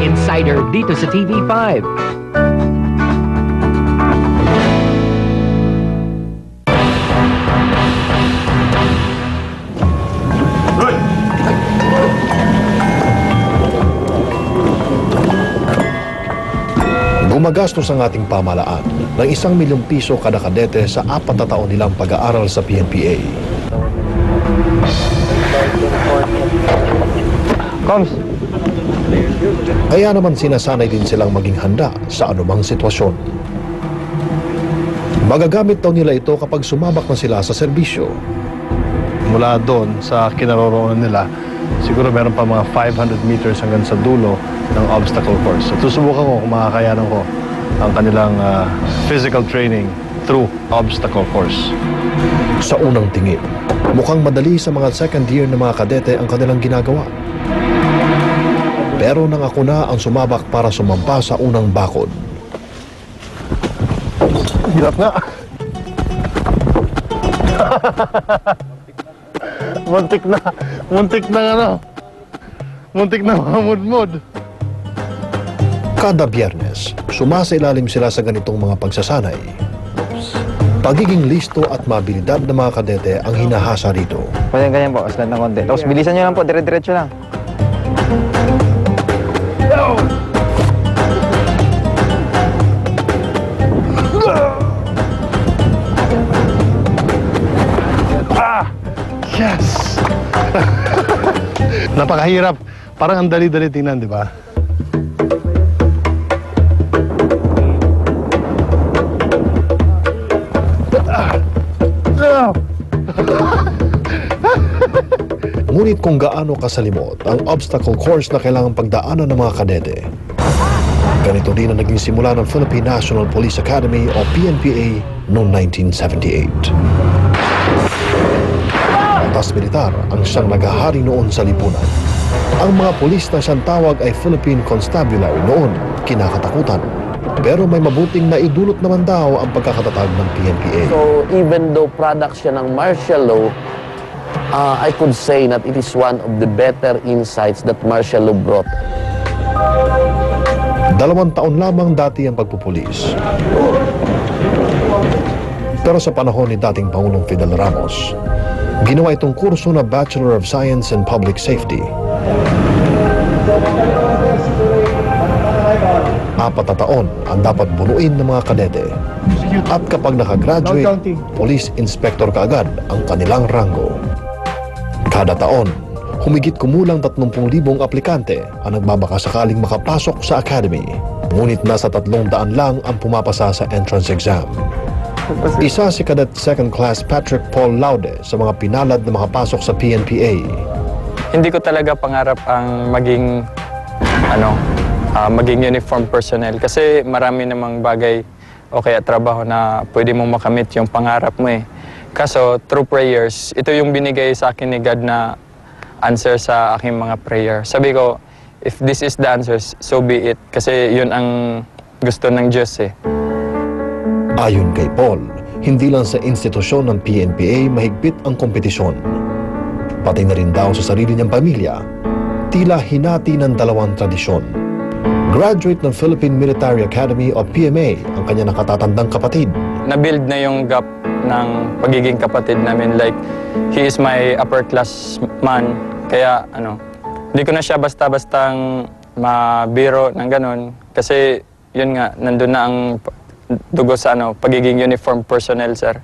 Insider dito sa TV5. Gumagastos ang ating pamahalaan ng 1 milyong piso kada kadete sa 4 na taon nilang pag-aaral sa PNPA. Coms. Kaya naman sinasanay din silang maging handa sa anumang sitwasyon. Magagamit daw nila ito kapag sumabak na sila sa serbisyo. Mula doon sa kinaroroonan nila, siguro meron pa mga 500 meters hanggang sa dulo ng obstacle course. So, susubukan ko kung makakayanan ko ang kanilang physical training through obstacle course. Sa unang tingin, mukhang madali sa mga second year na mga kadete ang kanilang ginagawa. Pero nang ako na ang sumabak para sumampa sa unang bakod. Hirap nga. Muntik na mamudmod. Kada Biyernes, sumasailalim sila sa ganitong mga pagsasanay. Pagiging listo at mabilidad ng mga kadete ang hinahasa rito. Ganyan po, aslan ng konti. Tapos bilisan nyo lang po, dire-diretso lang. Yes! Napakahirap. Parang ang dali-dali tingnan, di ba? Ngunit kung gaano kasalimot ang obstacle course na kailangang pagdaanan ng mga kadete, ganito din ang naging simula ng Philippine National Police Academy o PNPA noong 1978. Batas militar ang siyang naghahari noon sa lipunan. Ang mga pulis na siyang tawag ay Philippine Constabulary noon, kinakatakutan. Pero may mabuting naidulot naman daw ang pagkakatatag ng PNPA. So even though product siya ng martial law, I could say that it is one of the better insights that martial law brought. 2 taon lamang dati ang pagpupulis. Pero sa panahon ni dating Pangulong Fidel Ramos, ginawa itong kurso na Bachelor of Science in Public Safety. 4 na taon ang dapat bunuin ng mga kadete. At kapag nakagraduate, police inspector kaagad ang kanilang rango. Kada taon, humigit kumulang 30,000 aplikante ang nagbabakasakaling makapasok sa academy. Ngunit nasa 300 lang ang pumapasa sa entrance exam. Isa si Cadet Second Class Patrick Paul Laude sa mga pinalad na makapasok sa PNPA. Hindi ko talaga pangarap ang maging uniform personnel kasi marami namang bagay o kaya trabaho na pwede mong makamit yung pangarap mo eh. Kaso through prayers, ito yung binigay sa akin ni God na answer sa aking mga prayer. Sabi ko, if this is the answer, so be it. Kasi yun ang gusto ng Diyos eh. Ayon kay Paul, hindi lang sa institusyon ng PNPA mahigpit ang kompetisyon. Pati na rin daw sa sarili niyang pamilya, tila hinati ng 2 tradisyon. Graduate ng Philippine Military Academy o PMA ang kanya nakatatandang kapatid. Na-build na yung gap ng pagiging kapatid namin. Like, he is my upper class man. Kaya, hindi ko na siya basta-bastang mabiro ng ganun. Kasi, yun nga, nandun na ang dugo sa pagiging uniform personnel, sir.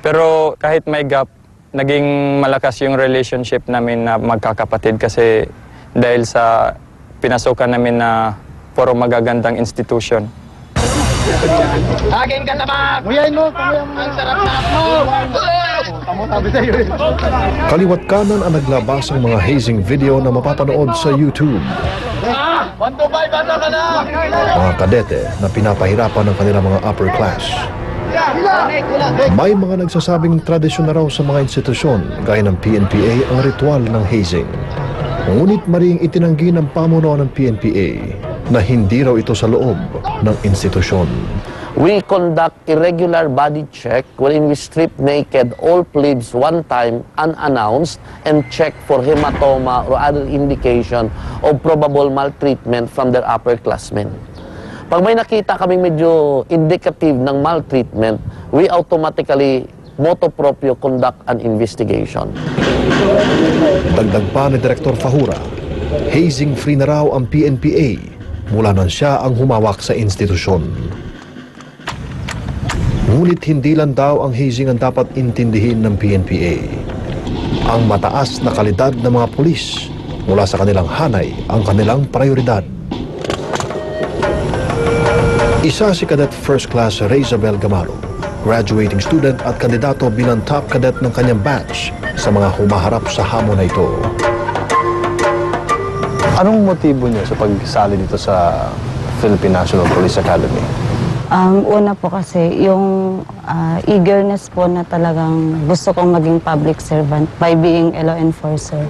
Pero kahit may gap, naging malakas yung relationship namin na magkakapatid kasi dahil sa pinasukan namin na puro magagandang institution. Aking kasama! Kuyain mo! Ang sarap-sarap mo! Kaliwat kanan ang naglabas ang mga hazing video na mapapanood sa YouTube. 1 to 5, basta ka na! Mga kadete na pinapahirapan ng kanilang mga upper class. May mga nagsasabing tradisyon na raw sa mga institusyon gaya ng PNPA ang ritual ng hazing. Ngunit maring itinanggi ng pamunuan ng PNPA na hindi raw ito sa loob ng institusyon. We conduct irregular body check wherein we strip naked all plebes one time unannounced and check for hematoma or other indication of probable maltreatment from their upperclassmen. Pag may nakita kaming medyo indicative ng maltreatment, we automatically motu proprio conduct an investigation. Dagdag pa ni Director Fahura, hazing free na raw ang PNPA mula nang siya ang humawak sa institusyon. Ngunit hindi lang daw ang hazing ang dapat intindihin ng PNPA. Ang mataas na kalidad ng mga pulis mula sa kanilang hanay ang kanilang prioridad. Isa si Cadet First Class Raysabel Gamaro, graduating student at kandidato bilang top cadet ng kanyang batch sa mga humaharap sa hamon na ito. Anong motibo niyo sa pagsali dito sa Philippine National Police Academy? Una po kasi yung eagerness po na talagang gusto kong maging public servant by being a law enforcer.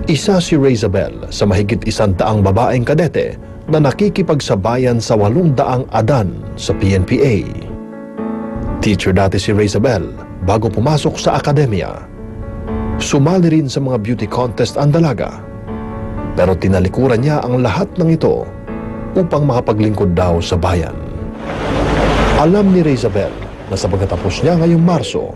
Isa si Raysabel sa mahigit 100 babaeng kadete na nakikipagsabayan sa 800 adan sa PNPA. Teacher dati si Raysabel bago pumasok sa akademya. Sumali rin sa mga beauty contest ang dalaga. Pero tinalikuran niya ang lahat ng ito upang makapaglingkod daw sa bayan. Alam ni Raysabel na sa pagkatapos niya ngayong Marso,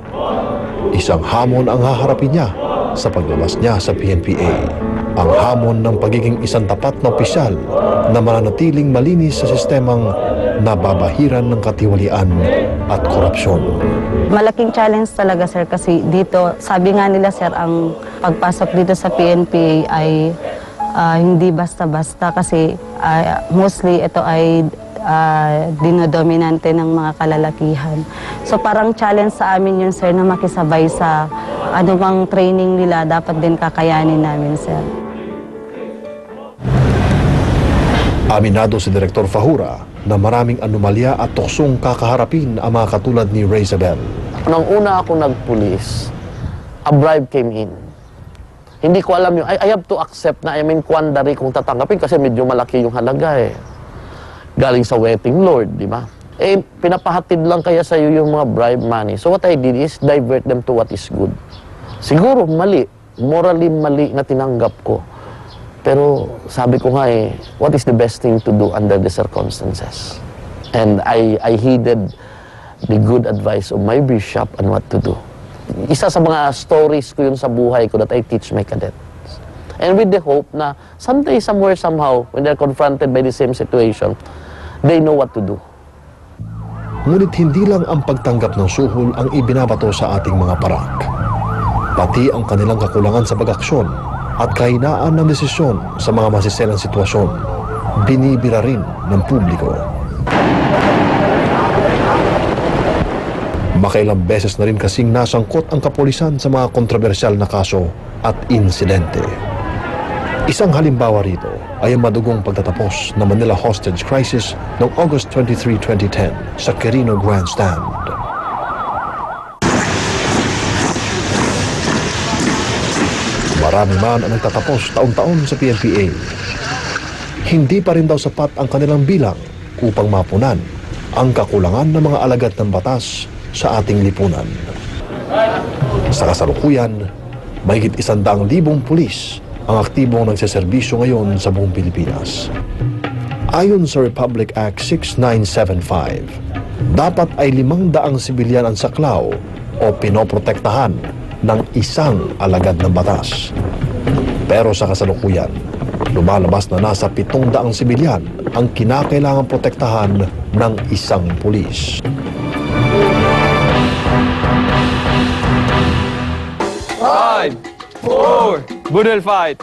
isang hamon ang haharapin niya sa paglabas niya sa PNPA. Ang hamon ng pagiging isang tapat na opisyal na mananatiling malinis sa sistemang nababahiran ng katiwalian at korupsyon. Malaking challenge talaga, sir, kasi dito, sabi nga nila, sir, ang pagpasok dito sa PNPA ay hindi basta-basta kasi mostly ito ay dinodominante ng mga kalalakihan. So parang challenge sa amin yun, sir, na makisabay sa anumang training nila, dapat din kakayanin namin, sir. Aminado si Director Fahura na maraming anomalya at tuksong kakaharapin ang mga katulad ni Raysabel. Nang una ako nagpulis, a bribe came in. Hindi ko alam yung, I have to accept na quandary kung tatanggapin kasi medyo malaki yung halaga eh. Galing sa waiting lord, di ba? Eh, pinapahatid lang kaya sa'yo yung mga bribe money. So what I did is divert them to what is good. Siguro mali, morally mali na tinanggap ko. Pero sabi ko nga eh, what is the best thing to do under the circumstances? And I heeded the good advice of my bishop on what to do. Isa sa mga stories ko yun sa buhay ko that I teach my cadets. And with the hope na someday, somewhere, somehow, when they're confronted by the same situation, they know what to do. Ngunit hindi lang ang pagtanggap ng suhol ang ibinabato sa ating mga parak. Pati ang kanilang kakulangan sa pag-aksyon at kahinaan ng desisyon sa mga masiselang sitwasyon, binibira rin ng publiko. Makailang beses na rin kasing nasangkot ang kapulisan sa mga kontrobersyal na kaso at insidente. Isang halimbawa rito ay ang madugong pagtatapos ng Manila hostage crisis noong August 23, 2010 sa Quirino Grandstand. Marami man ang nagtatapos taon-taon sa PNPA. Hindi pa rin daw sapat ang kanilang bilang upang mapunan ang kakulangan ng mga alagad ng batas sa ating lipunan. Sa kasalukuyan, mahigit 100,000 pulis ang aktibong nagseserbisyo ngayon sa buong Pilipinas. Ayon sa Republic Act 6975, dapat ay 500 sibilyan ang saklaw o pinoprotektahan ng isang alagad ng batas. Pero sa kasalukuyan, lumalabas na nasa 700 sibilyan ang kinakailangang protektahan ng isang pulis. Budel fight!